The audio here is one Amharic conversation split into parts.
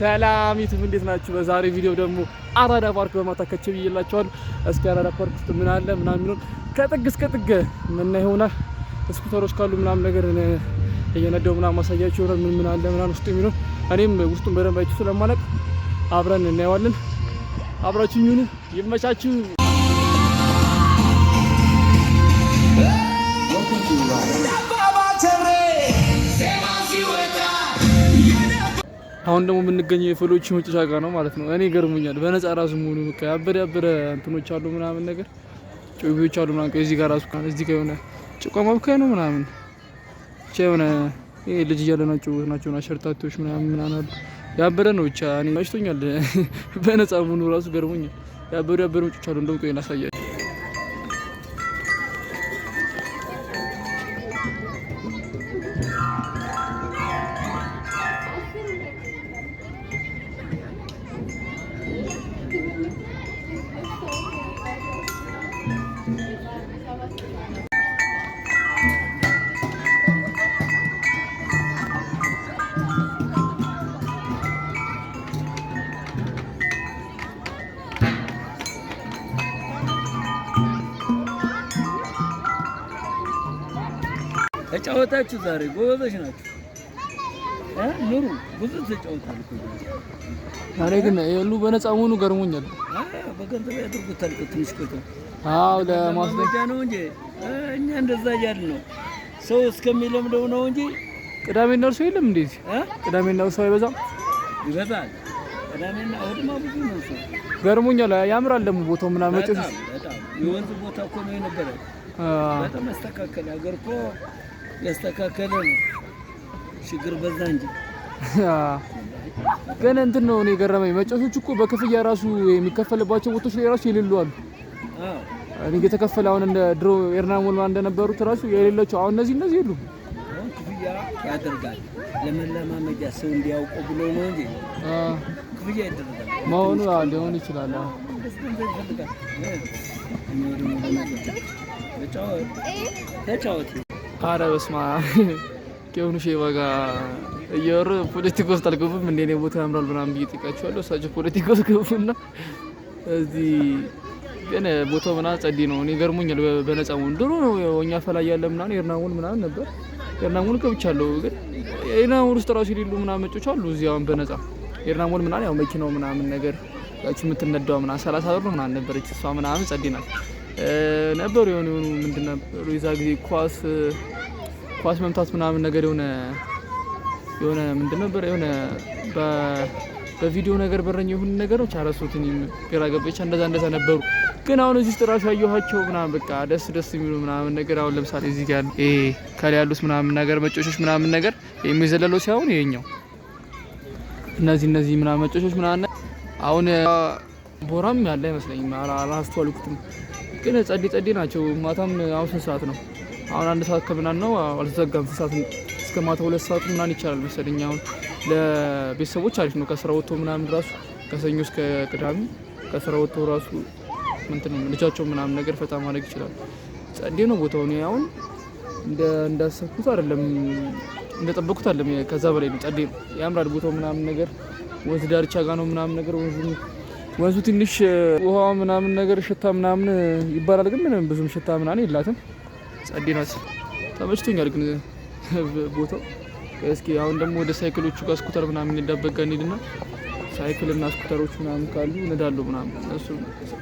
ሰላም ዩቲዩብ እንዴት ናችሁ? በዛሬ ቪዲዮ ደግሞ አራዳ ፓርክ በማታከች ይላችኋለሁ። እስኪ አራዳ ፓርክ ውስጥ ምን አለ ምናምን የሚሉን ከጥግ እስከ ጥግ ምን ይሆናል ስኩተሮች ካሉ ምናምን ነገር እየነዳው ምናምን ማሳያችሁ ይሆናል። ምን አለ ምናምን ውስጥ የሚሉን እኔም ውስጡን በደንብ አይቼ ስለማላቅ አብረን እናየዋለን። አብራችሁኝ ሁኑ። ይመቻችሁ። አሁን ደግሞ የምንገኘው የፈሎች መጨረሻ ጋር ነው ማለት ነው። እኔ ገርሞኛል በነፃ ራሱ ሙሉ ያበደ እንትኖች አሉ ምናምን ነገር ጮቢዎች አሉ ምናምን ከዚህ ጋር ራሱ እዚህ ጋር የሆነ ጭቋ ማብካይ ነው ምናምን ብቻ የሆነ ይሄ ልጅ እያለ ናቸው አሸርታቶች ምናምን አሉ። ያበደ ነው ብቻ እኔ መችቶኛል። በነፃ ሙሉ ራሱ ገርሞኛል። ያበዱ መጮች አሉ። እንደውም ቆይ ላሳያችሁ። ተጫወታችሁ ዛሬ ጎበዞች ናችሁ። ኑሩ ብዙ ተጫወታችሁ። ዛሬ ግን የሉ በነፃ መሆኑ ገርሞኛል። በገንዘብ ያድርጉታል ትንሽ ቆይቶ። አዎ ለማስደጃ ነው እንጂ እኛ እንደዛ እያልን ነው። ሰው እስከሚለምደው ነው እንጂ ቅዳሜና እርሱ የለም እንዴ? ቅዳሜና እርሱ አይበዛም? ይበዛል። ቅዳሜና እሑድማ ብዙ ነው ሰው። ገርሞኛል። ያምራል ደግሞ ቦታው ምናምን መጨረሻ በጣም የወንዝ ቦታ እኮ ነው የነበረው። በጣም ያስተካከለ ሀገር እኮ ያስተካከለ ነው። ችግር በዛ እንጂ ግን እንትን ነው እኔ ገረመኝ። መጨረሾች እኮ በክፍያ ራሱ የሚከፈልባቸው ቦታዎች ላይ ራሱ የሌሉ አሉ። እኔ የተከፈለ አሁን እንደ ድሮ ኤርናሞል እንደነበሩት ራሱ የሌላቸው አሁን እነዚህ የሉ። አሁን ክፍያ ያደርጋል ለመለማመጃ ሰው እንዲያውቀው ብሎ ነው እንጂ ክፍያ ያደርጋል መሆኑ ሊሆን ይችላል። ተጫወት አረ በስመ አብ ከሆኑ ሼባ ጋር እየወሩ ፖለቲካ ውስጥ አልገቡም። እንደ እኔ ቦታ ያምራል ምናምን ብዬ ጠይቃቸዋለሁ። እሳቸው ፖለቲካ ውስጥ ገቡና እዚህ ግን ቦታው ምናምን ጸዲ ነው። እኔ ገርሞኛል በነፃ መሆኑ። ድሮ ነው እኛ ፈላይ ያለ ምናምን ኤርናሞል ምናምን ነበር። ኤርናሞል ገብቻለሁ ግን ኤርናሞል ውስጥ ራሱ የሌሉ ምናምን መጮች አሉ እዚህ አሁን በነፃ ኤርናሞል ምናምን ያው መኪናው ምናምን ነገር ያቺ የምትነዳው ምናምን 30 ብር ነው ምናምን ነበረች እሷ ምናምን ጸዲ ናት ነበሩ። የሆኑ ምንድን ነበሩ የዛ ጊዜ ኳስ መምታት ምናምን ነገር የሆነ ምንድን ነበር የሆነ በቪዲዮ ነገር በረኝ ይሁን ነገሮች አረሱትን ግራ ገባች። እንደዛ ነበሩ። ግን አሁን እዚህ ውስጥ ራሱ ያየኋቸው ምናምን በቃ ደስ የሚሉ ምናምን ነገር አሁን ለምሳሌ እዚህ ጋር ከላይ ያሉት ምናምን ነገር መጮሾች ምናምን ነገር የሚዘለለው ሲሆን ይሄኛው እነዚህ ምናምን መጮሾች ምናምን አሁን ቦራም ያለ አይመስለኝም አላስተዋልኩትም። ግን ጸዲ ናቸው። ማታም አሁን 3 ሰዓት ነው። አሁን 1 ሰዓት ከምናምን ነው አልተዘጋም። 3 ሰዓት እስከ ማታ 2 ሰዓት ምናምን ይቻላል መሰለኝ። አሁን ለቤተሰቦች አሪፍ ነው። ከስራ ወጥቶ ምናምን ራሱ ከሰኞ እስከ ቅዳሜ ከስራ ወጥቶ ራሱ እንትን ልጃቸው ምናምን ነገር ፈታ ማድረግ ይችላል። ጸዲ ነው ቦታው። ነው አሁን እንዳሰብኩት አይደለም እንደጠበቅኩት አይደለም። ከዛ በላይ ነው። ጸዲ ነው። ያምራል ቦታው ምናምን ነገር ወንዝ ዳርቻ ጋር ነው ምናምን ነገር ወንዙ ትንሽ ውሃ ምናምን ነገር ሽታ ምናምን ይባላል። ግን ምንም ብዙም ሽታ ምናምን የላትም። ጸዲ ናት። ተመችቶኛል ግን ቦታው። እስኪ አሁን ደግሞ ወደ ሳይክሎቹ ጋር ስኩተር ምናምን እንደበጋ እንሂድና ሳይክልና ስኩተሮች ምናምን ካሉ እነዳለሁ ምናምን እሱ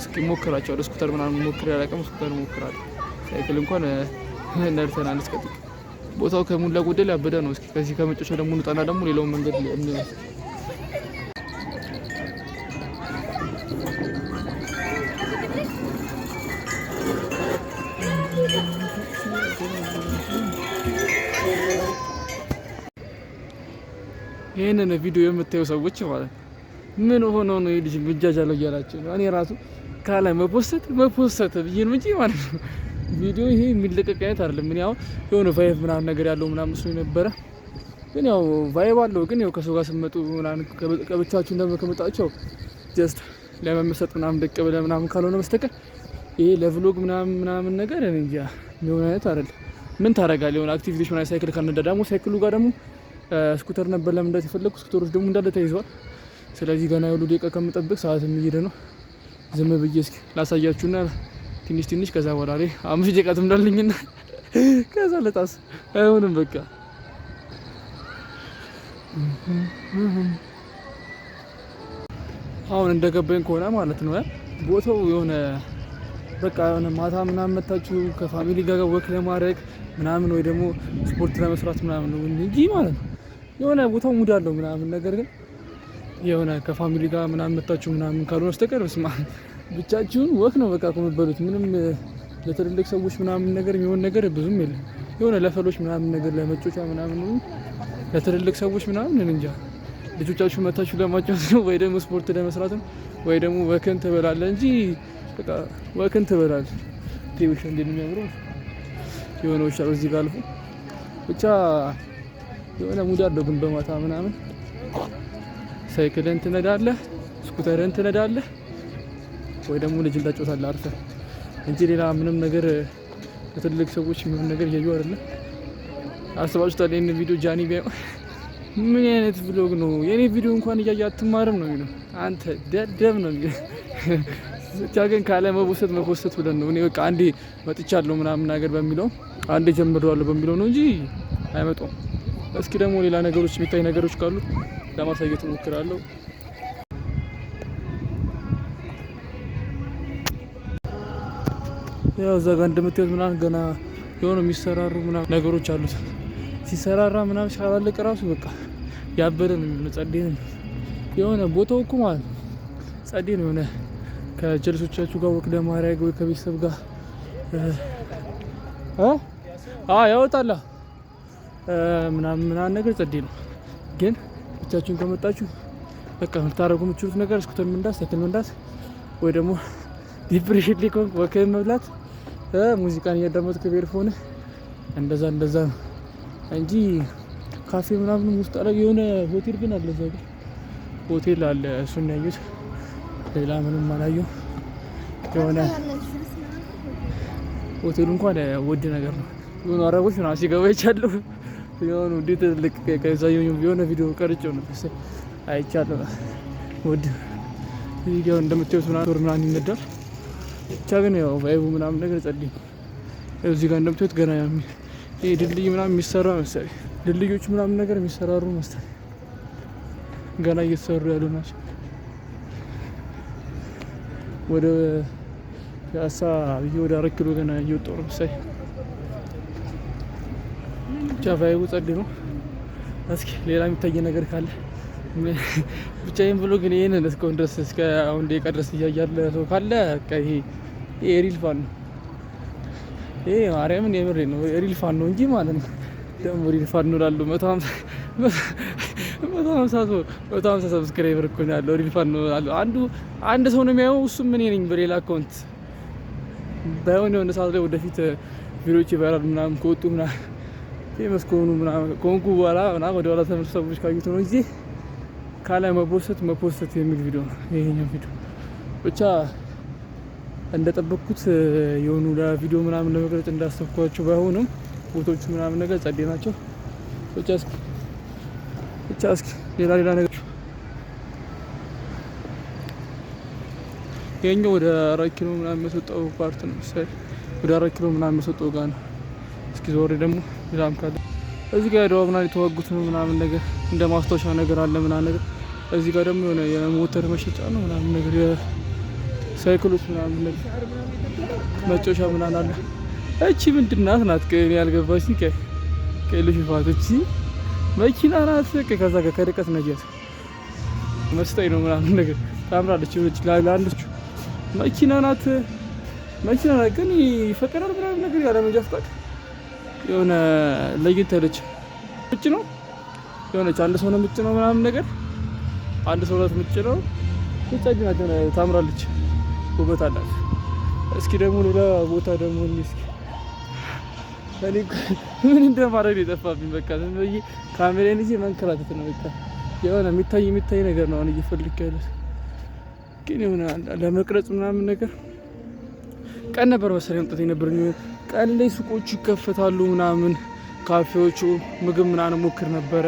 እስኪ ሞክራቸዋለሁ። ስኩተር ምናምን ሞክሬ አላውቅም። ስኩተር ሞክራለሁ። ሳይክል እንኳን ነድተናል እስከ ጥቂት። ቦታው ከሞላ ጎደል ያበደ ነው። እስኪ ከዚህ ከመጨረሻው ደግሞ እንውጣና ደግሞ ሌላውን መንገድ እንያዝ። ይሄንን ቪዲዮ የምታዩ ሰዎች ማለት ምን ሆኖ ነው ልጅ ብጃጃለው እያላችሁ ነው። እኔ ራሱ ካለ መፖሰት ብዬ ነው እንጂ ማለት ነው ቪዲዮ ይሄ የሚለቀቅ አይነት አይደለም። ምን ያው የሆነ ቫይብ ምናምን ነገር ያለው ምናምን መስሎኝ ነበረ። ግን ያው ቫይብ አለው። ግን ያው ከሰው ጋር ስመጡ ምናምን ከብቻችሁ እንደምከመጣቸው ጀስት ለመመሰጥ ምናምን ደቅ ብለ ምናምን ካልሆነ በስተቀር ይሄ ለቭሎግ ምናምን ነገር እኔ እንጃ ምን አይነት አይደለም። ምን ታረጋለህ? የሆነ አክቲቪቲዎች ምናምን ሳይክል ካነዳ ደግሞ ሳይክሉ ጋር ደግሞ ስኩተር ነበር ለመንዳት የፈለኩት። ስኩተሮች ደግሞ እንዳለ ተይዘዋል። ስለዚህ ገና የሁሉ ደቂቃ ከምጠብቅ ሰዓት እየሄደ ነው። ዝም ብዬ እስኪ ላሳያችሁና ትንሽ ከዛ በኋላ ላይ 5 ደቂቃ ትምዳልኝና ከዛ ለጣስ አይሆንም በቃ አሁን እንደገባኝ ከሆነ ማለት ነው ቦታው የሆነ በቃ የሆነ ማታ ምናምን መታችሁ ከፋሚሊ ጋር ወክ ለማድረግ ምናምን ወይ ደግሞ ስፖርት ለመስራት ምናምን ነው እንጂ ማለት ነው የሆነ ቦታው ሙድ አለው ምናምን። ነገር ግን የሆነ ከፋሚሊ ጋር ምናምን መታችሁ ምናምን ካልሆነ በስተቀር ስማ ብቻችሁን ወክ ነው በቃ የምትበሉት። ምንም ለትልልቅ ሰዎች ምናምን ነገር የሚሆን ነገር ብዙም የለም። የሆነ ለፈሎች ምናምን ነገር ለመጮቻ ምናምን ነው። ለትልልቅ ሰዎች ምናምን እንጃ ልጆቻችሁ መታችሁ ለማጫወት ነው ወይ ደግሞ ስፖርት ለመስራት ነው ወይ ደግሞ ወክን ትበላለህ እንጂ በቃ ወክን ትበላለህ። ቴውሽ እንደሚያምረው የሆነ ውሻ እዚህ ጋር አልፎ ብቻ የሆነ ሙድ አለው። ግን በማታ ምናምን ሳይክልን ትነዳለህ፣ ስኩተርን ትነዳለህ ወይ ደግሞ ልጅ ታጫውታለህ አርፈህ እንጂ ሌላ ምንም ነገር ለትልልቅ ሰዎች የሚሆን ነገር እያዩ አይደለም። አስባችሁታል? ይሄን ቪዲዮ ጃኒ ቢያየው ምን አይነት ቪሎግ ነው? የኔ ቪዲዮ እንኳን እያየ አትማርም ነው የሚለው። አንተ ደደብ ነው የሚለው። ብቻ ግን ካለ መቦሰት ብለን ነው። እኔ በቃ አንዴ መጥቻለሁ ምናምን ነገር በሚለው አንዴ ጀምሬዋለሁ በሚለው ነው እንጂ አይመጣም። እስኪ ደግሞ ሌላ ነገሮች የሚታይ ነገሮች ካሉ ለማሳየት እሞክራለሁ። ያው እዛ ጋር እንደምታዩት ምናምን ገና የሆነ የሚሰራሩ ምናምን ነገሮች አሉት። ሲሰራራ ምናምን ሲያላለቅ ራሱ በቃ ያበደ ነው የሚሆነው። ጸዴ ነው የሆነ ቦታው እኮ ማለት ነው። ጸዴ ነው የሆነ ከጀልሶቻችሁ ጋር ወክ ለማድረግ ወይ ከቤተሰብ ጋር ያወጣላ ምናምን ነገር ጸዴ ነው። ግን ብቻችሁን ከመጣችሁ በቃ ልታደርጉ የምትችሉት ነገር ስኩተር መንዳት፣ ሳይክል መንዳት ወይ ደግሞ ዲፕሬሽን ሊኮን ወክ መብላት፣ ሙዚቃን እያዳመጥክ በኤርፎን እንደዛ ነው እንጂ ካፌ ምናምን ውስጥ አለ። የሆነ ሆቴል ግን አለ፣ እዛ ግን ሆቴል አለ። እሱን ያዩት ሌላ ምንም አላየው። የሆነ ሆቴሉ እንኳን ውድ ነገር ነው። የሆኑ አረቦች ምናምን ሲገባ ይቻለሁ የሆኑ እንዴት ልክ ከዛየው የሆነ ቪዲዮ ቀርጬው ነው አይቻለሁ። ውድ ቪዲዮ እንደምታዩት ምናምን ይነዳል። ብቻ ግን ያው ቫይቡ ምናምን ነገር ጸልይ። እዚህ ጋር እንደምታዩት ገና ይሄ ድልድይ ምናምን የሚሰራ መሰለኝ። ድልድዮች ምናምን ነገር የሚሰራሩ መሰለኝ ገና እየተሰሩ ያሉ ናቸው። ወደ ፒያሳ ብዬ ወደ 4 ኪሎ ገና እየወጣሁ ነው መሰለኝ። ብቻ ቫይቡ ጸልይ ነው። እስኪ ሌላ የሚታይ ነገር ካለ ብቻዬን ብሎ ግን ይሄንን እስካሁን ድረስ እስከ አሁን ደቂቃ ድረስ እያያለ ሰው ካለ ይሄ ሪል ፋን ነው። ይሄ ማርያምን የምሬ ነው ሪል ፋን ነው እንጂ ማለት ነው። ደግሞ ሪል ፋን ነው ላሉ 150 ሰብስክራይበር እኮ ነው ያለው። ሪል ፋን ነው ላሉ አንድ ሰው ነው የሚያየው። እሱም ምን ነኝ በሌላ አካውንት ባይሆን የሆነ ሰዓት ላይ ወደፊት ቪዲዮዎች ይባላል ምናምን ከወጡ ምናምን ፌመስ ከሆኑ ምናምን ከሆንኩ በኋላ ምናምን ወደ ኋላ ተመልሶ ሰዎች ካዩት ነው እንጂ ካላይ መፖሰት የሚል ቪዲዮ ነው ይሄኛው ቪዲዮ። ብቻ እንደጠበቅኩት የሆኑ ለቪዲዮ ምናምን ለመቅረጽ እንዳሰብኳቸው ባይሆኑም ፎቶቹ ምናምን ነገር ጸዴ ናቸው። ብቻ እስኪ ሌላ ነገር ይሄኛው ወደ 4 ኪሎ ምናምን መስጠው ፓርት ነው መሰለኝ። ወደ 4 ኪሎ ምናምን መስጠው ጋር ነው። እስኪ ዞሬ ደግሞ ሌላም ካለ እዚህ ጋር ደው ምናምን የተዋጉት ነው ምናምን ነገር እንደ ማስታወሻ ነገር አለ ምናምን ነገር። እዚህ ጋር ደግሞ የሆነ የሞተር መሸጫ ነው ምናምን ነገር የሳይክሎች ምናምን ነገር መጮሻ ምናምን አለ። እቺ ምንድናት ናት? ከእኔ ያልገባች ከልጅ ፋት እቺ መኪና ናት። ከዛ ጋር ከርቀት ነጃት መስጠኝ ነው ምናምን ነገር ታምራለች። እቺ ለአንዶቹ መኪና ናት ግን ይፈቀዳል ምናምን ነገር ያለ መንጃ ፈቃድ የሆነ ለየት ያለች ምጭ ነው የሆነች አንድ ሰው ነው ምጭ ነው ምናምን ነገር አንድ ሰው ነው ምጭ ነው። ብቻጅ ናት ታምራለች፣ ውበት አላት። እስኪ ደግሞ ሌላ ቦታ ደግሞ እስኪ እኔ ምን እንደማደርግ የጠፋብኝ በቃ ዝም ብዬ ካሜራዬን ይዤ መንከራተት ነው በቃ። የሆነ የሚታይ ነገር ነው አሁን እየፈልክ ያለሁት። ግን የሆነ ለመቅረጽ ምናምን ነገር ቀን ነበር መሰለኝ መምጣት የነበረኝ። ቀን ላይ ሱቆቹ ይከፈታሉ ምናምን ካፌዎቹ ምግብ ምናምን ሞክር ነበረ።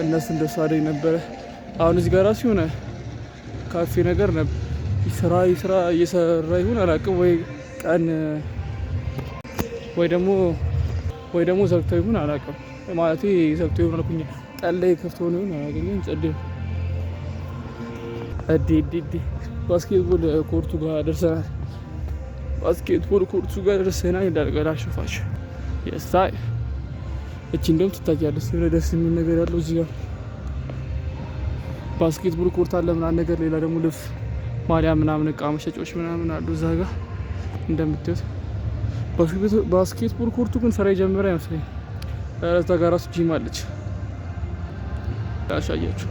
እነሱ እንደሱ አደኝ ነበረ። አሁን እዚህ ጋር ራሱ የሆነ ካፌ ነገር ነበር። ስራ እየሰራ ይሁን አላውቅም፣ ወይ ቀን ወይ ደግሞ ዘግቶ ይሁን አላውቅም። ማለት ዘግቶ ይሁን አልኩኝ። ጠላ ከፍቶ ነው ይሁን አላውቅም። ጸዴ ባስኬትቦል ኮርቱ ጋር ደርሰናል። እንዳልገላ ሸፋች የስታይ እቺ እንደውም ትታያለች። የሆነ ደስ የሚል ነገር ያለው እዚህ ጋር ባስኬትቦል ኮርት አለ ምናምን ነገር። ሌላ ደግሞ ልብስ ማሊያ ምናምን እቃ መሸጫዎች ምናምን አሉ እዛ ጋር እንደምታዩት። ባስኬትቦል ኮርቱ ግን ስራ የጀመረ አይመስለኝ። እዛ ጋር ራሱ ጂም አለች ያሻያችሁ።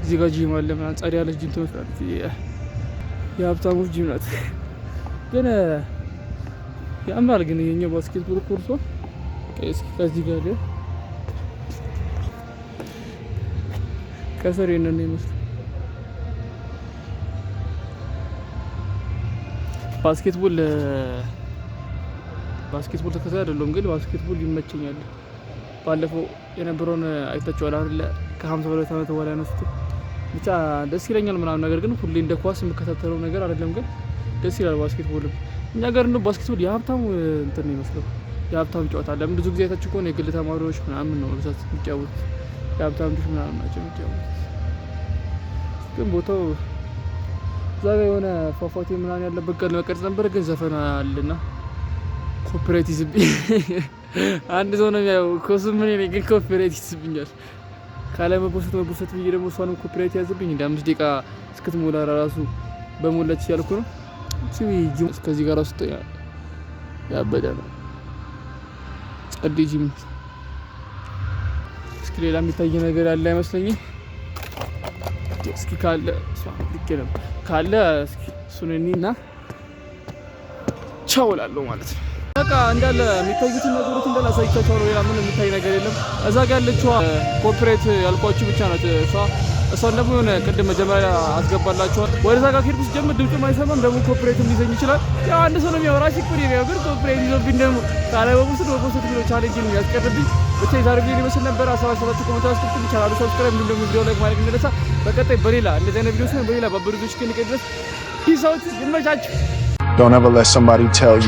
እዚህ ጋር ጂም አለ ምናምን ጸዳ ያለች ጂም ትመስላለች። የሀብታሞች ጂም ናት ግን ያምራል። ግን የኛው ባስኬትቦል ኮርቷ ከዚህ ጋር ከስር ነው የሚመስለው። ባስኬትቦል ተከታይ አይደለም ግን ባስኬትቦል ይመቸኛል። ባለፈው የነበረውን አይታችኋል አይደል? ከ52 ዓመት በኋላ ያነሱት ብቻ ደስ ይለኛል ምናምን። ነገር ግን ሁሌ እንደ ኳስ የምከታተለው ነገር አይደለም፣ ግን ደስ ይላል ባስኬትቦል። እኛ ጋር ነው ባስኬትቦል የሀብታም እንትን ነው የሚመስለው፣ የሀብታም ጨዋታ። ለምን ብዙ ጊዜ አይታችሁ ከሆነ የግል ተማሪዎች ምናምን ነው ብዛት የሚጫወቱት፣ የሀብታም ልጆች ምናምን ናቸው የሚጫወቱት። ግን ቦታው እዛ ጋር የሆነ ፏፏቴ ምናምን ያለበት ቀን ለመቀረጽ ነበር፣ ግን ዘፈን አለና ኮፒራይት ይዝብኝ። አንድ ሰው ነው የሚያው ኮሱ ምን ነው ግን ኮፒራይት ይዝብኛል። ካለ መቦሰት ብዬ ደግሞ እሷንም ኮፒራይት ያዝብኝ። እንደ 5 ደቂቃ እስክትሞላ ራሱ በሞላች ያልኩ ነው። ጂም እስከዚህ ጋር ውስጥ ያበደ ነው። ጸዴ ጂም። እስኪ ሌላ የሚታይ ነገር ያለ አይመስለኝም። እስኪ ካለ እስኪ እሱን እኔና ቻው እላለሁ ማለት ነው። በቃ እንዳለ የሚታዩትን ነገሮች እንዳለ አሳይቻቸው ነው። ሌላ ምን የሚታይ ነገር የለም። እዛ ጋር ያለችው ኮፒራይት ያልኳችሁ ብቻ ናት። እሷን ደግሞ የሆነ ቅድም መጀመሪያ አስገባላችኋል። ወደዛ ጋር ከሄድኩ ስጀምር ድምፁም አይሰማም፣ ደግሞ ኮፒራይት ሊይዘኝ ይችላል። ያው አንድ ሰው ነው የሚያወራ ሲኩሪ ነው፣ ግን ኮፒራይት ይዞብኝ ደግሞ ካለበቡስት ብሎ ቻሌንጅ ነው ያስቀርብኝ። ብቻ የዛሬ ቪዲዮ ይመስል ነበር። 17 ኮሜንት አስቀምጡ ይችላል። ሰብስክራይብ እንዲሁም ቪዲዮ ላይክ ማድረግ እንደረሳ። በቀጣይ በሌላ እንደዚህ አይነት ቪዲዮስ ነው በሌላ ባበሩጆች ከንቀድረስ ፒስ አውት። ይመቻችሁ። Don't ever let somebody tell you